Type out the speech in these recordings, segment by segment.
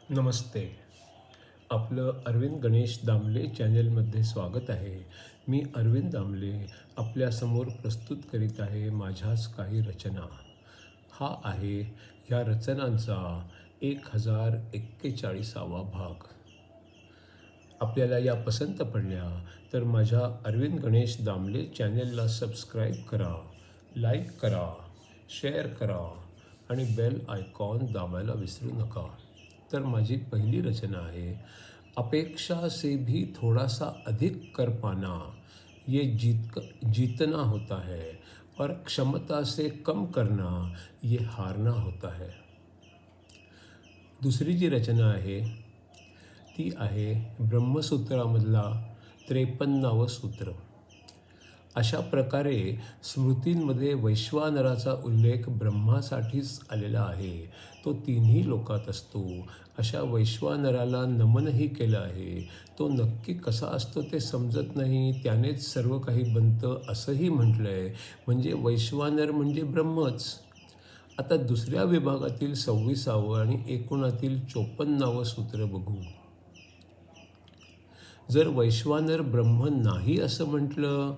नमस्ते. आपलं अरविंद गणेश दामले चॅनलमध्ये स्वागत आहे. मी अरविंद दामले आपल्यासमोर प्रस्तुत करीत आहे माझ्याच काही रचना. हा आहे ह्या रचनांचा 1041वा भाग. आपल्याला या पसंत पडल्या तर माझ्या अरविंद गणेश दामले चॅनलला सबस्क्राईब करा, लाईक करा, शेअर करा आणि बेल आयकॉन दाबायला विसरू नका. तर माझी पहिली रचना आहे, अपेक्षा से भी थोड़ा सा अधिक कर पाना ये जीतना होता है और क्षमता से कम करना ये हारना होता है. दुसरी जी रचना आहे ती आहे ब्रह्मसूत्रामधला 53वं सूत्र. अशा प्रकारे स्मृतींमध्ये वैश्वानराचा उल्लेख ब्रह्मासाठीच आलेला आहे. तो तिन्ही लोकात असतो. अशा वैश्वानराला नमनही केलं आहे. तो नक्की कसा असतो ते समजत नाही, त्यानेच सर्व काही बनतं असंही म्हटलं आहे. म्हणजे वैश्वानर म्हणजे ब्रह्मच. आता दुसऱ्या विभागातील 26वं आणि एकूणातील 54वं सूत्र बघू. जर वैश्वानर ब्रह्म नाही असं म्हटलं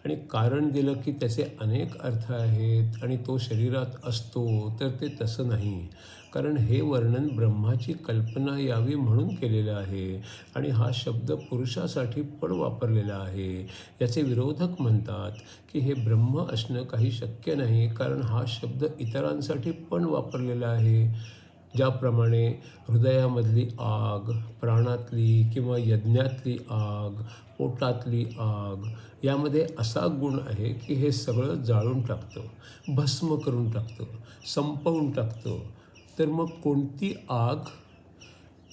आणि कारण दिलं की त्याचे अनेक अर्थ आहेत आणि तो शरीरात असतो, तर ते तसं नाही. कारण हे वर्णन ब्रह्माची कल्पना यावी म्हणून केलेलं आहे आणि हा शब्द पुरुषासाठी पण वापरलेला आहे. याचे विरोधक म्हणतात की हे ब्रह्म असणं काही शक्य नाही, कारण हा शब्द इतरांसाठी पण वापरलेला आहे. ज्याप्रमाणे हृदयामधली आग, प्राणातली किंवा यज्ञातली आग, पोटातली आग यामध्ये असा गुण आहे की हे सगळं जाळून टाकतं, भस्म करून टाकतं, संपवून टाकतं. तर मग कोणती आग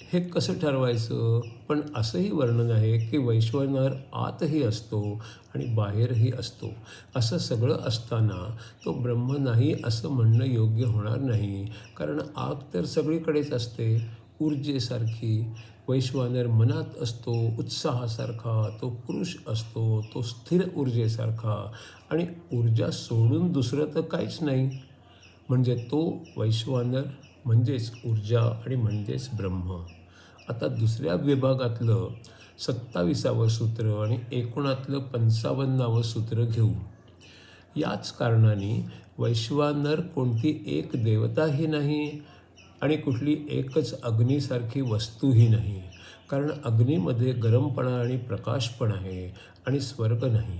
हे कसं ठरवायचं? पण असंही वर्णन आहे की वैश्वानर आतही असतो आणि बाहेरही असतो. असं सगळं असताना तो ब्रह्म नाही असं म्हणणं योग्य होणार नाही, कारण आग तर सगळीकडेच असते ऊर्जेसारखी. वैश्वानर मनात असतो उत्साहासारखा, तो पुरुष असतो तो स्थिर ऊर्जेसारखा आणि ऊर्जा सोडून दुसरं तर काहीच नाही. म्हणजे तो वैश्वानर म्हणजेच ऊर्जा आणि म्हणजेच ब्रह्म. आता दुसऱ्या विभागातलं 27वं सूत्र आणि एकूणातलं 55वं सूत्र घेऊ. याच कारणाने वैश्वानर कोणती एक देवताही नाही आणि कुठली एकच अग्नीसारखी वस्तूही नाही, कारण अग्नीमध्ये गरमपणा आणि प्रकाश पण आहे आणि स्वर्ग नाही.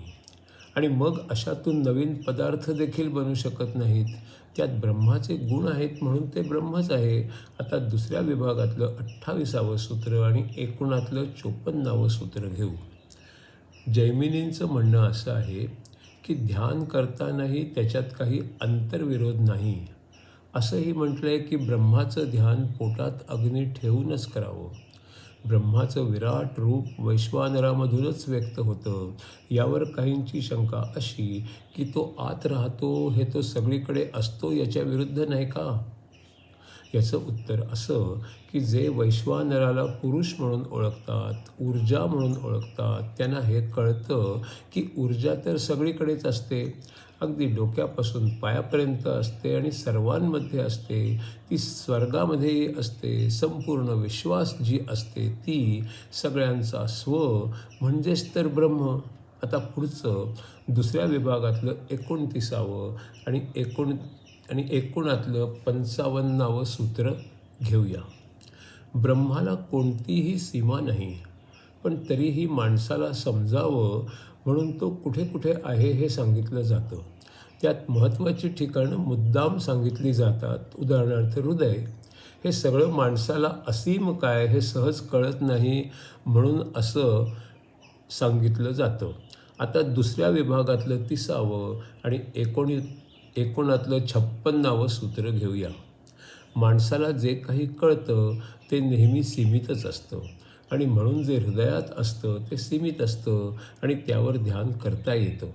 आणि मग अशातून नवीन पदार्थ देखील बनू शकत नाहीत. त्यात ब्रह्माचे गुण आहेत म्हणून ते ब्रह्मच आहे. आता दुसऱ्या विभागातलं 28वं सूत्र आणि एकूणातलं 54वं सूत्र घेऊ. जैमिनींचं म्हणणं असं आहे की ध्यान करतानाही त्याच्यात काही अंतर्विरोध नाही. असंही म्हटलं आहे की ब्रह्माचं ध्यान पोटात अग्नी ठेवूनच करावं. ब्रह्माचं विराट रूप वैश्वानरामधूनच व्यक्त होतं. यावर काहींची शंका अशी की तो आत राहतो हे तो सगळीकडे असतो याच्या विरुद्ध नाही का? याचं उत्तर असं की जे वैश्वानराला पुरुष म्हणून ओळखतात, ऊर्जा म्हणून ओळखतात, त्यांना हे कळतं की ऊर्जा तर सगळीकडेच असते, अगदी डोक्यापासून पायापर्यंत असते आणि सर्वांमध्ये असते. ती स्वर्गामध्येही असते. संपूर्ण विश्वास जी असते ती सगळ्यांचा स्व म्हणजेच तर ब्रह्म. आता पुढचं दुसऱ्या विभागातलं 29वं आणि एकूणातलं 55वं सूत्र घेऊया. ब्रह्माला कोणतीही सीमा नाही, पण तरीही माणसाला समजावं म्हणून तो कुठे कुठे आहे हे सांगितलं जातं. त्यात महत्त्वाची ठिकाणं मुद्दाम सांगितली जातात. उदाहरणार्थ हृदय. हे सगळं माणसाला असीम काय हे सहज कळत नाही म्हणून असं सांगितलं जातं. आता दुसऱ्या विभागातलं 30वं आणि एकूणातलं 56वं सूत्र घेऊया. माणसाला जे काही कळतं ते नेहमी सीमितच असतं आणि म्हणून जे हृदयात असतं ते सीमित असतं आणि त्यावर ध्यान करता येतं.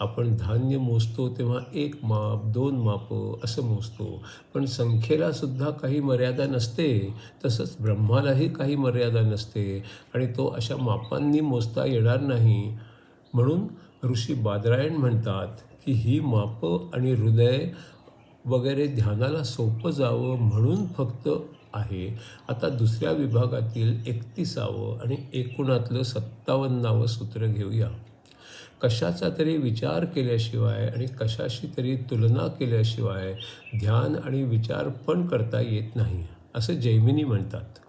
आपण धान्य मोजतो तेव्हा 1 माप, 2 मापं असं मोजतो, पण संख्येला सुद्धा काही मर्यादा नसते. तसंच ब्रह्मालाही काही मर्यादा नसते आणि तो अशा मापांनी मोजता येणार नाही. म्हणून ऋषी बादरायण म्हणतात की ही मापं आणि हृदय वगैरे ध्यानाला सोपं जावं म्हणून फक्त आहे. आता दुसऱ्या विभागातील 31वं आणि एकूणातलं 57वं सूत्र घेऊया. कशाचा तरी विचार केल्याशिवाय आणि कशाशी तरी तुलना केल्याशिवाय ध्यान आणि विचार पण करता येत नाही, असं जैमिनी म्हणतात.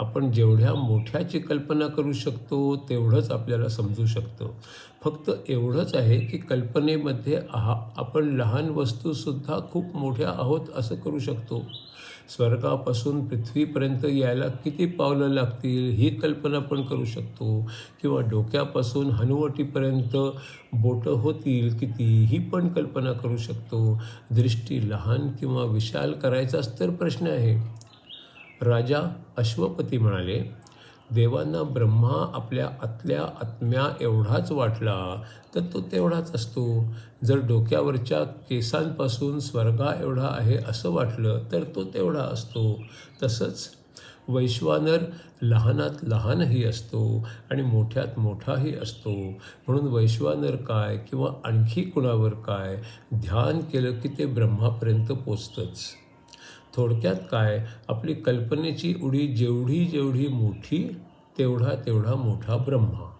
आपण जेवढ्या मोठ्याची कल्पना करू शकतो तेवढंच आपल्याला समजू शकतं. फक्त एवढंच आहे की कल्पनेमध्ये आपण लहान वस्तूसुद्धा खूप मोठ्या आहोत असं करू शकतो. स्वर्गापासून पृथ्वीपर्यंत यायला किती पावलं लागतील ही कल्पना पण करू शकतो, किंवा डोक्यापासून हनुवटीपर्यंत बोटं होतील किती ही पण कल्पना करू शकतो. दृष्टी लहान किंवा विशाल करायचाच तर प्रश्न आहे. राजा अश्वपती म्हणाले, देवांना ब्रह्मा आपल्या आतल्या आत्म्या एवढाच वाटला तर तो तेवढाच असतो. जर डोक्यावरच्या केसांपासून स्वर्गा एवढा आहे असं वाटलं तर तो तेवढा असतो. तसंच वैश्वानर लहानात लहानही असतो आणि मोठ्यात मोठाही असतो. म्हणून वैश्वानर काय किंवा आणखी कुणावर काय, ध्यान केलं की ते ब्रह्मापर्यंत पोचतंच. थोडक्यात काय, आपली कल्पनेची उडी जेवढी जेवढी मोठी तेवढा तेवढा मोठा ब्रह्मा.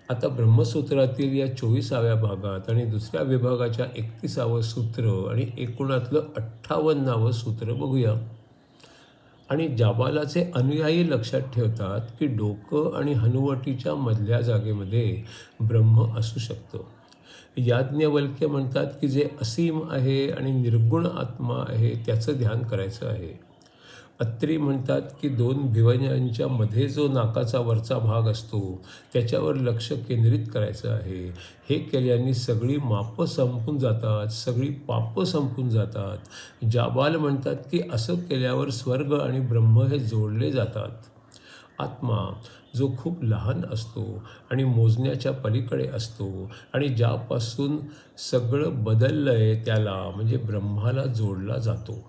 आता ब्रह्मसूत्रातील या 24व्या भागात आणि दुसऱ्या विभागाच्या 31वं सूत्र आणि एकूणातलं 58वं सूत्र बघूया. आणि जाबालाचे अनुयायी लक्षात ठेवतात की डोकं आणि हनुवटीच्या मधल्या जागेमध्ये ब्रह्म असू शकतं. याज्ञवल्क्य म्हणतात की जे असीम आहे आणि निर्गुण आत्मा आहे त्याचं ध्यान करायचं आहे. अत्री म्हणतात की दोन भिवंड्यांच्या मध्ये जो नाकाचा वरचा भाग असतो त्याच्यावर लक्ष केंद्रित करायचं आहे. हे केल्याने सगळी मापं संपून जातात, सगळी पापं संपून जातात. जाबाल म्हणतात की असं केल्यावर स्वर्ग आणि ब्रह्म हे जोडले जातात. आत्मा जो खूप लहान असतो आणि मोजण्याच्या पलीकडे असतो आणि ज्यापासून सगळं बदललं आहे त्याला म्हणजे ब्रह्माला जोडला जातो.